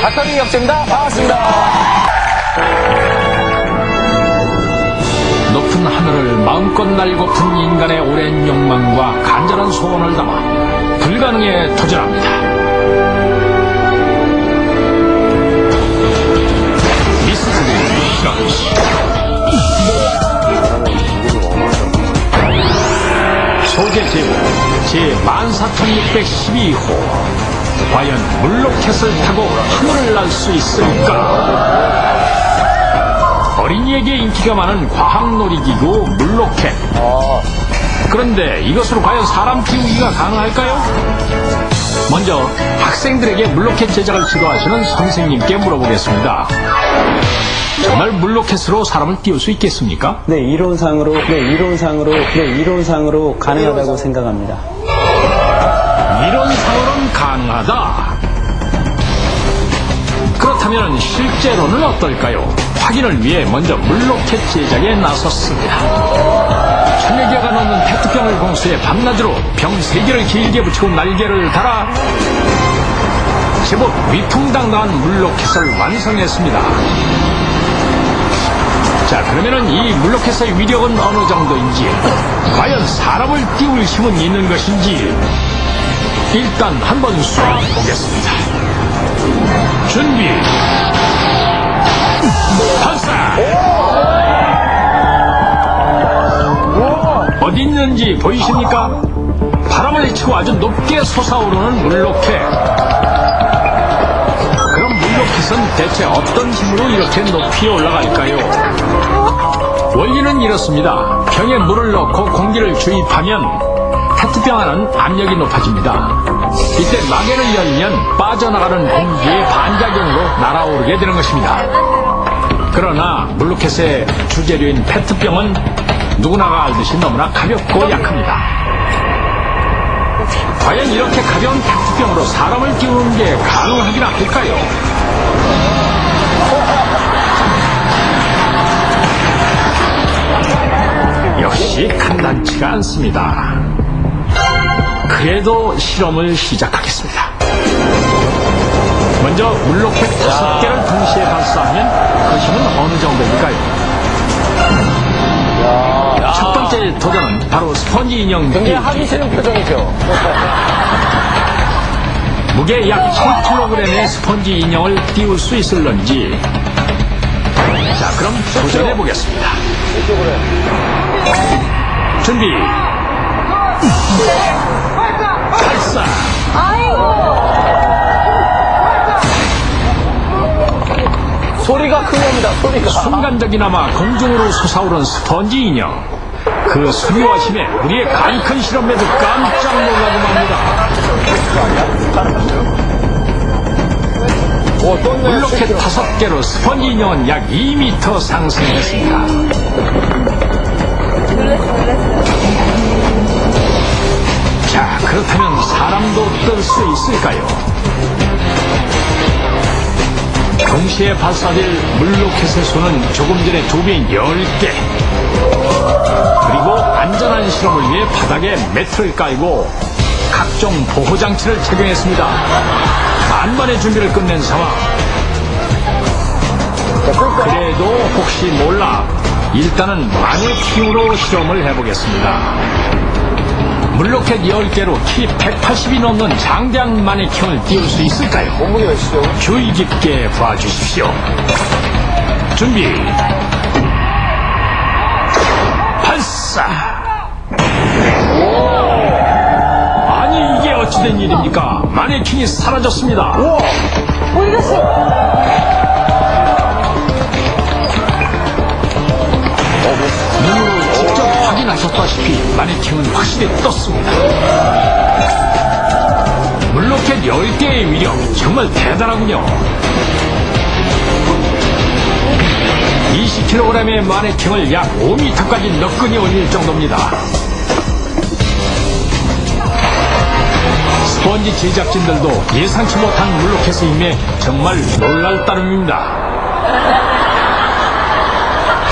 박하빈 역주입니다. 반갑습니다. 높은 하늘을 마음껏 날고픈 인간의 오랜 욕망과 간절한 소원을 담아 불가능에 도전합니다. 미스터리 실험실 소재 제목 제14612호. 과연 물로켓을 타고 하늘을 날 수 있을까? 어린이에게 인기가 많은 과학놀이기구 물로켓. 그런데 이것으로 과연 사람 띄우기가 가능할까요? 먼저 학생들에게 물로켓 제작을 지도하시는 선생님께 물어보겠습니다. 정말 물로켓으로 사람을 띄울 수 있겠습니까? 네, 이론상으로 가능하다고 생각합니다. 이론상으로는 가능하다. 그렇다면 실제로는 어떨까요? 확인을 위해 먼저 물로켓 제작에 나섰습니다. 1000여개가 넘는 페트병을 공수해 밤낮으로 병 3개를 길게 붙이고 날개를 달아 제법 위풍당당한 물로켓을 완성했습니다. 자, 그러면은 이 물로켓의 위력은 어느 정도인지, 과연 사람을 띄울 힘은 있는 것인지 일단 한번 쏴 보겠습니다. 준비. 발사. 어디 있는지 보이십니까? 바람을 치고 아주 높게 솟아오르는 물로켓. 그럼 물로켓은 대체 어떤 힘으로 이렇게 높이 올라갈까요? 원리는 이렇습니다. 병에 물을 넣고 공기를 주입하면 페트병 안은 압력이 높아집니다. 이때 마개를 열면 빠져나가는 공기의 반작용으로 날아오르게 되는 것입니다. 그러나 물로켓의 주재료인 페트병은 누구나가 알듯이 너무나 가볍고 약합니다. 과연 이렇게 가벼운 페트병으로 사람을 띄우는 게 가능하긴 할까요? 역시 간단치가 않습니다. 그래도 실험을 시작하겠습니다. 먼저 물로켓 5개를 동시에 발사하면 그 힘은 어느 정도일까요? 첫 번째 도전은 바로 스펀지 인형 굉장히 띄우기. 하기 싫은 표정이죠. 무게 약 7kg의 스펀지 인형을 띄울 수 있을런지. 자, 그럼 도전해 보겠습니다. 준비. 발사. 소리가 큰 겁니다. 소리가. 순간적이나마 공중으로 솟아오른 스펀지 인형. 그 소리와 힘에 우리의 간큰 실험에도 깜짝 놀라고 맙니다. 물로켓 5개로 스펀지 인형은 약 2m 상승했습니다. 자, 그렇다면 사람도 뜰 수 있을까요? 동시에 발사될 물로켓의 수는 조금 전에 2배인 10개. 그리고 안전한 실험을 위해 바닥에 매트를 깔고 각종 보호장치를 착용했습니다. 만반의 준비를 끝낸 상황. 그래도 혹시 몰라 일단은 마네킹으로 실험을 해보겠습니다. 물로켓 10개로 키 180이 넘는 장대한 마네킹을 띄울 수 있을까요? 몸무게 몇이죠? 주의 깊게 봐주십시오. 준비. 발사. 아니, 이게 어찌된 일입니까? 마네킹이 사라졌습니다. 어디 갔어? 눈으로 직접 확인하셨다시피 마네킹은 확실히 떴습니다. 물로켓 10개의 위력 정말 대단하군요. 20kg의 마네킹을 약 5m까지 너끈히 올릴 정도입니다. 스펀지 제작진들도 예상치 못한 물로켓의 힘에 정말 놀랄 따름입니다.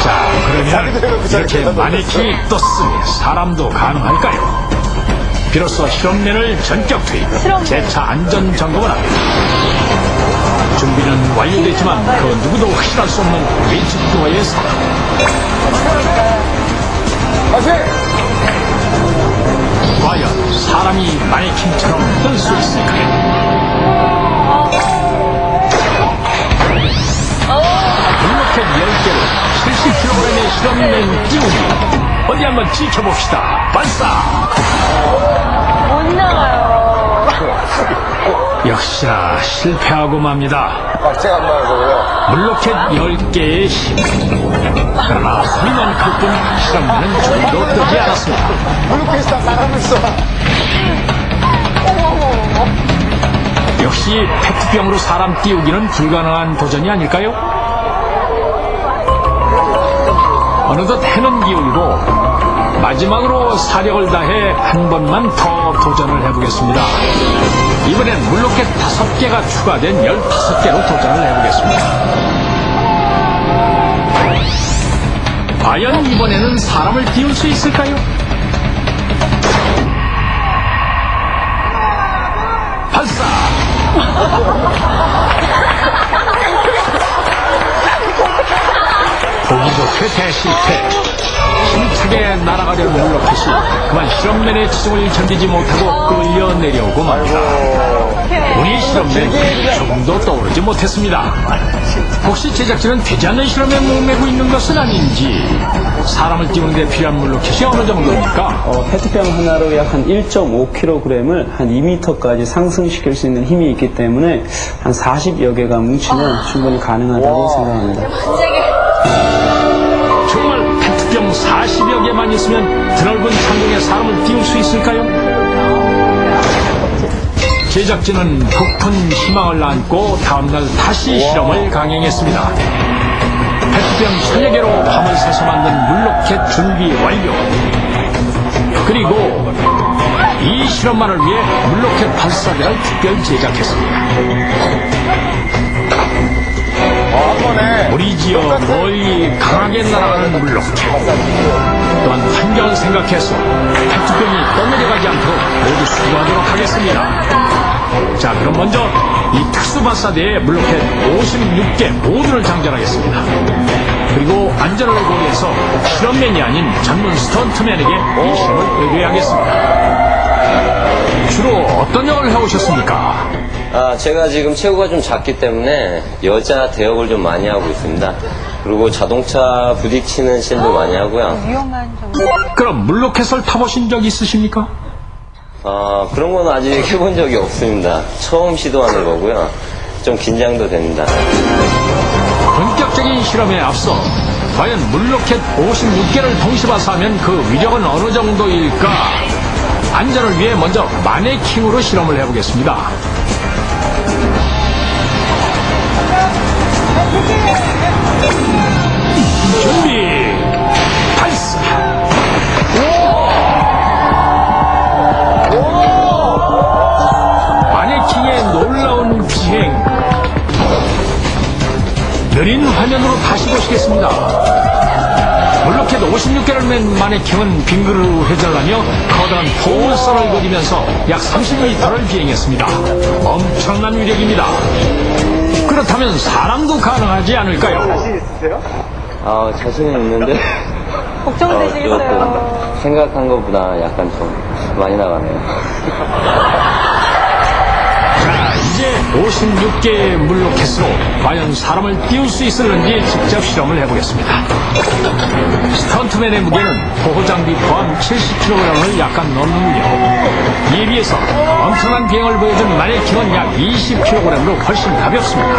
자, 그러면 이렇게 마네킹이 떴으니 사람도 가능할까요? 비로소 실험맨을 전격 투입, 재차 안전 점검을 합니다. 준비는 완료됐지만 그 누구도 확실할 수 없는 외측도와의 싸움. 과연 사람이 마네킹처럼 뜰 수 있을까요? 블로켓 10개를 70kg의 실험맨 띄우기. 어디 한번 지켜봅시다. 발사! 못 나가요. 역시나 실패하고 맙니다. 제가 안 나와서요. 블로켓 10개의 힘. 그러나 소리만 클 뿐 실험맨은 좀도 뜨지 않았습니다. 블루캐스터 사람을 써. 역시 페트병으로 사람 띄우기는 불가능한 도전이 아닐까요? 어느덧 해는 기울고 마지막으로 사력을 다해 한 번만 더 도전을 해보겠습니다. 이번엔 물로켓 5개가 추가된 15개로 도전을 해보겠습니다. 과연 이번에는 사람을 띄울 수 있을까요? 발사! 보기 좋게 대실패. 힘차게 날아가려는 물로켓이 그만 실험맨의 지종을 견디지 못하고 끌려 내려오고 맙니다. 우리 실험맨 조금도 떠오르지 못했습니다. 혹시 제작진은 되지 않는 실험에 목매고 있는 것은 아닌지. 사람을 띄우는 데 필요한 물로켓이 어느 정도입니까? 페트병 하나로 약 한 1.5kg을 한 2m까지 상승시킬 수 있는 힘이 있기 때문에 한 40여 개가 뭉치면 충분히 가능하다고 생각합니다. 정말 페트병 40여 개만 있으면 드넓은 창공에 사람을 띄울 수 있을까요? 제작진은 높은 희망을 안고 다음날 다시 실험을 강행했습니다. 페트병 1000여 개로 밤을 새서 만든 물로켓 준비 완료. 그리고 이 실험만을 위해 물로켓 발사대를 특별 제작했습니다. 한 번에. 무리지어 멀리 강하게 날아가는 물로켓. 또한 환경을 생각해서 페트병이 떠내려가지 않도록 모두 수거하도록 하겠습니다. 자, 그럼 먼저 이 특수 발사대에 물로켓 56개 모두를 장전하겠습니다. 그리고 안전을 고려해서 실험맨이 아닌 전문 스턴트맨에게 이 실험을 의뢰하겠습니다. 주로 어떤 역을 해오셨습니까? 제가 지금 체구가 좀 작기 때문에 여자 대역을 좀 많이 하고 있습니다. 그리고 자동차 부딪히는 씬도 많이 하고요. 위험한 정도. 그럼 물로켓을 타보신 적 있으십니까? 그런 건 아직 해본 적이 없습니다. 처음 시도하는 거고요. 좀 긴장도 됩니다. 본격적인 실험에 앞서 과연 물로켓 56개를 동시 발사하면 그 위력은 어느 정도일까? 안전을 위해 먼저 마네킹으로 실험을 해보겠습니다. 준비 발사. 마네킹의 놀라운 비행. 느린 화면으로 다시 보시겠습니다. 물로켓 56개를 맨 마네킹은 빙그르 회전하며 커다란 포물선을 그리면서 약 30m를 비행했습니다. 엄청난 위력입니다. 그렇다면 사람도 가능하지 않을까요? 자신은 있는데 걱정되시겠어요. 생각한 것보다 약간 좀 많이 나가네요. 자, 이제 56개의 물로켓으로 과연 사람을 띄울 수 있을는지 직접 실험을 해보겠습니다. 스턴트맨의 무게는 보호장비 포함 70kg을 약간 넘는군요. 이에 비해서 엄청난 비행을 보여준 마네킹은 약 20kg으로 훨씬 가볍습니다.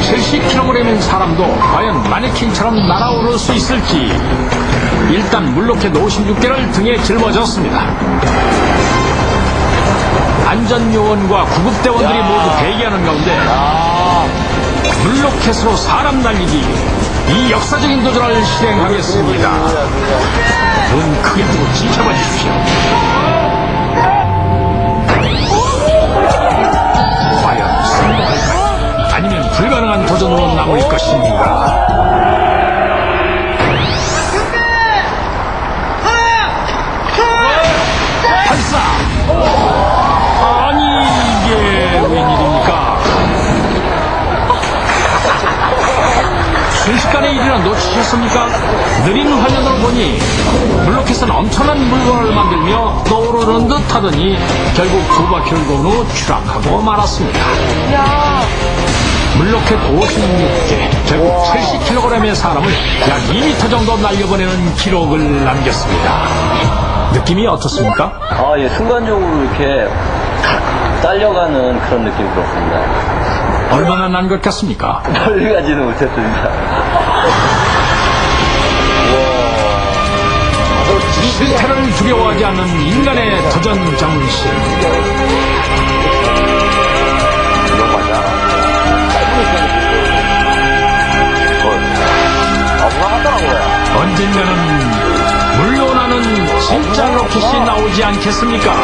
70kg인 사람도 과연 마네킹처럼 날아오를 수 있을지. 일단 물로켓 56개를 등에 짊어졌습니다. 안전요원과 구급대원들이 모두 대기하는 가운데 물로켓으로 사람 날리기, 이 역사적인 도전을 실행하겠습니다. 눈 크게 뜨고 지켜봐 주십시오. 과연 성공할까요? 아니면 불가능한 도전으로 남을 것인가? 발사! 아니, 이게 웬일입니까? 순식간에 일이나 놓치셨습니까? 느린 화면으로 보니 물로켓은 엄청난 물건을 만들며 떠오르는 듯 하더니 결국 두 바퀴를 돈 후 추락하고 말았습니다. 야, 물로켓 56개, 결국 70kg의 사람을 약 2m 정도 날려보내는 기록을 남겼습니다. 느낌이 어떻습니까? 아, 예, 순간적으로 이렇게 탁 딸려가는 그런 느낌이 들었습니다. 얼마나 난 것 같습니까? 멀리 가지는 못했습니다. 실패를 두려워하지 않는 인간의 도전 정신. 이런 맞아. 억울하더라고요. 언젠가는 물러나는 진짜 로켓이 나오지 않겠습니까?